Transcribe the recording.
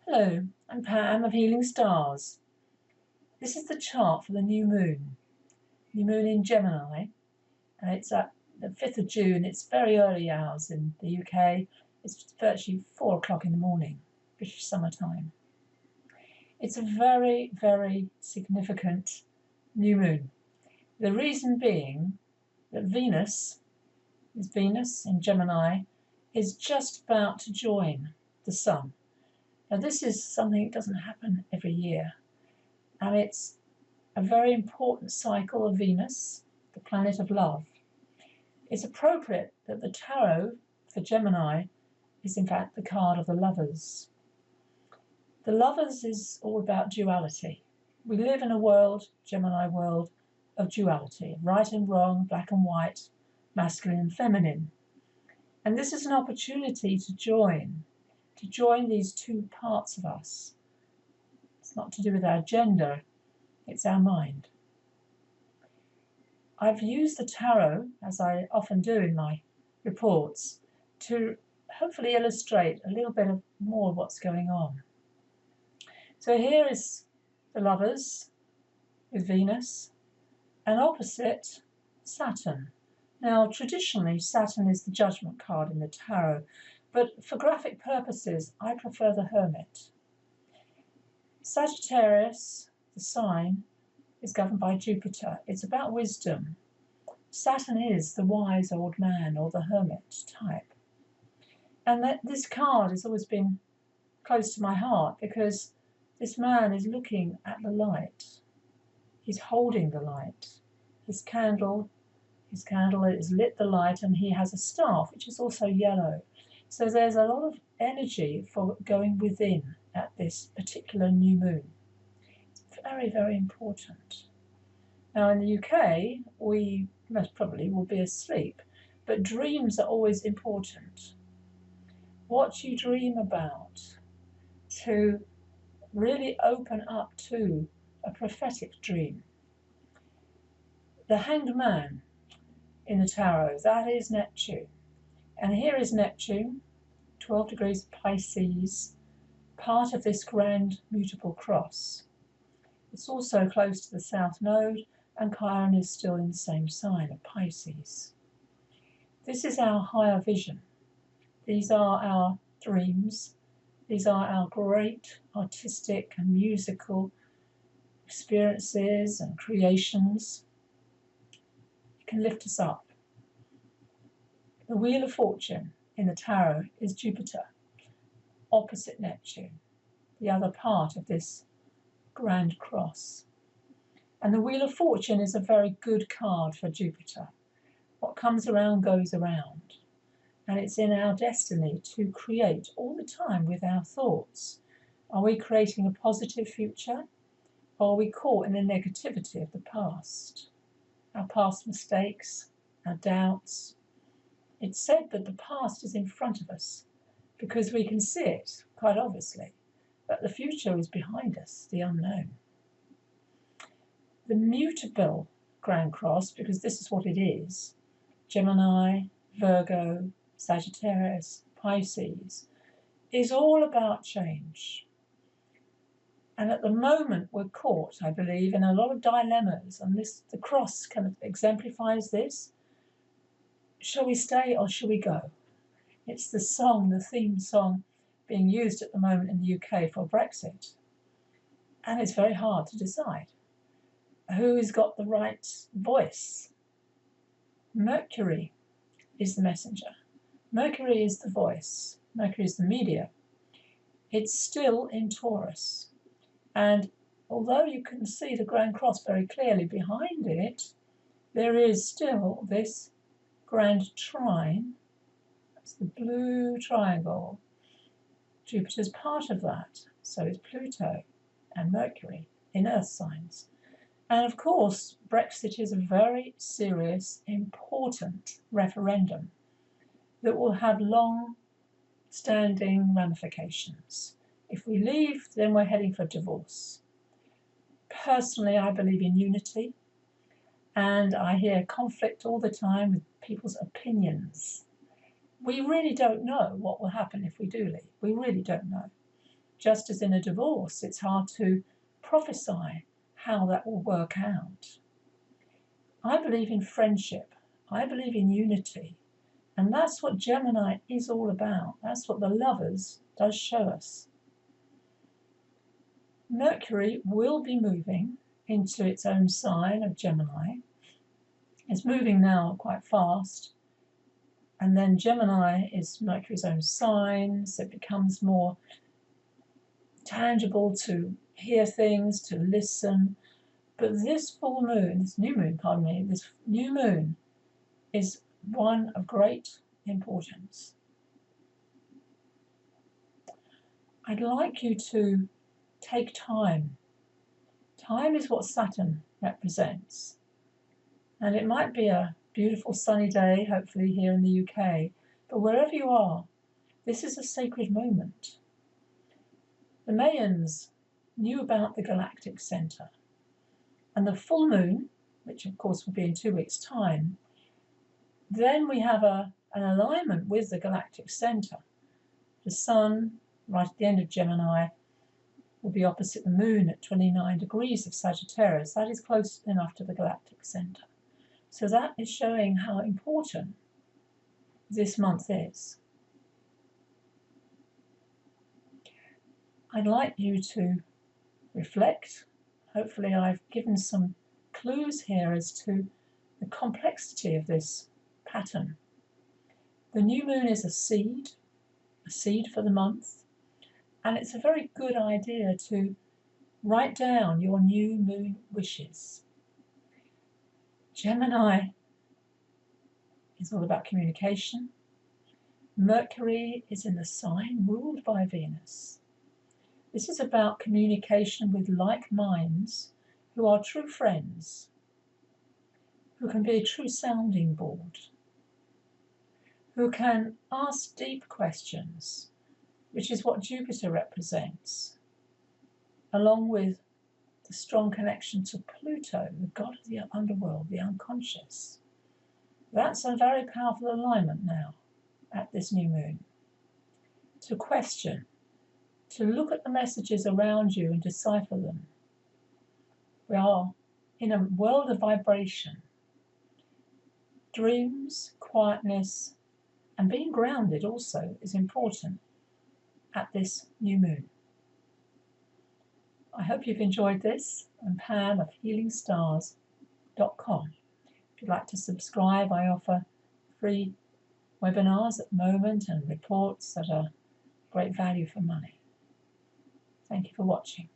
Hello, I'm Pam of Healing Stars. This is the chart for the new moon in Gemini, and it's at the 5th of June. It's very early hours in the UK. It's virtually 4 o'clock in the morning, British summertime. It's a very, very significant new moon. The reason being that Venus in Gemini, is just about to join the Sun. Now, this is something that doesn't happen every year, and it's a very important cycle of Venus, the planet of love. It's appropriate that the tarot for Gemini is in fact the card of the Lovers. The Lovers is all about duality. We live in a world, Gemini world, of duality, right and wrong, black and white, masculine and feminine. And this is an opportunity to join these two parts of us. It's not to do with our gender, it's our mind. I've used the tarot, as I often do in my reports, to hopefully illustrate a little bit more of what's going on. So here is the Lovers with Venus, and opposite Saturn. Now, traditionally, Saturn is the Judgement card in the tarot, but for graphic purposes, I prefer the Hermit. Sagittarius, the sign, is governed by Jupiter. It's about wisdom. Saturn is the wise old man, or the hermit type. And this card has always been close to my heart because this man is looking at the light. He's holding the light. His candle has lit the light, and he has a staff, which is also yellow. So there's a lot of energy for going within at this particular new moon. It's very, very important. Now in the UK, we most probably will be asleep, but dreams are always important. What you dream about, to really open up to a prophetic dream. The Hanged Man in the tarot, that is Neptune. And here is Neptune, 12 degrees Pisces, part of this grand mutable cross. It's also close to the South Node, and Chiron is still in the same sign of Pisces. This is our higher vision. These are our dreams. These are our great artistic and musical experiences and creations. It can lift us up. The Wheel of Fortune in the tarot is Jupiter, opposite Neptune, the other part of this grand cross. And the Wheel of Fortune is a very good card for Jupiter. What comes around goes around. And it's in our destiny to create all the time with our thoughts. Are we creating a positive future? Or are we caught in the negativity of the past? Our past mistakes, our doubts. It's said that the past is in front of us because we can see it, quite obviously, but the future is behind us, the unknown. The mutable Grand Cross, because this is what it is, Gemini, Virgo, Sagittarius, Pisces, is all about change. And at the moment we're caught, I believe, in a lot of dilemmas, and the cross kind of exemplifies this. Shall we stay or shall we go? It's the theme song being used at the moment in the UK for Brexit. And it's very hard to decide who's got the right voice. Mercury is the messenger. Mercury is the voice. Mercury is the media. It's still in Taurus. And although you can see the Grand Cross very clearly behind it, there is still this grand trine. That's the blue triangle. Jupiter's part of that. So is Pluto and Mercury in Earth signs. And of course, Brexit is a very serious, important referendum that will have long-standing ramifications. If we leave, then we're heading for divorce. Personally, I believe in unity, and I hear conflict all the time with people's opinions. We really don't know what will happen if we do leave. We really don't know. just as in a divorce, it's hard to prophesy how that will work out. I believe in friendship. I believe in unity. And that's what Gemini is all about. That's what the Lovers does show us. Mercury will be moving into its own sign of Gemini. It's moving now quite fast. And then Gemini is Mercury's own sign, so it becomes more tangible to hear things, to listen. But this full moon, this new moon, pardon me, this new moon is one of great importance. I'd like you to take time. Time is what Saturn represents. And it might be a beautiful sunny day, hopefully here in the UK, but wherever you are, this is a sacred moment. The Mayans knew about the galactic center, and the full moon, which of course will be in 2 weeks' time, then we have an alignment with the galactic center. The sun, right at the end of Gemini, will be opposite the moon at 29 degrees of Sagittarius. That is close enough to the galactic center. So that is showing how important this month is. I'd like you to reflect. Hopefully I've given some clues here as to the complexity of this pattern. The new moon is a seed for the month, and it's a very good idea to write down your new moon wishes. Gemini is all about communication. Mercury is in the sign ruled by Venus. This is about communication with like minds who are true friends, who can be a true sounding board, who can ask deep questions, which is what Jupiter represents, along with the strong connection to Pluto, the god of the underworld, the unconscious. That's a very powerful alignment now at this new moon. To question, to look at the messages around you and decipher them. We are in a world of vibration. Dreams, quietness, and being grounded also is important at this new moon. I hope you've enjoyed this. I'm Pam of healingstars.com. If you'd like to subscribe, I offer free webinars at the moment and reports that are great value for money. Thank you for watching.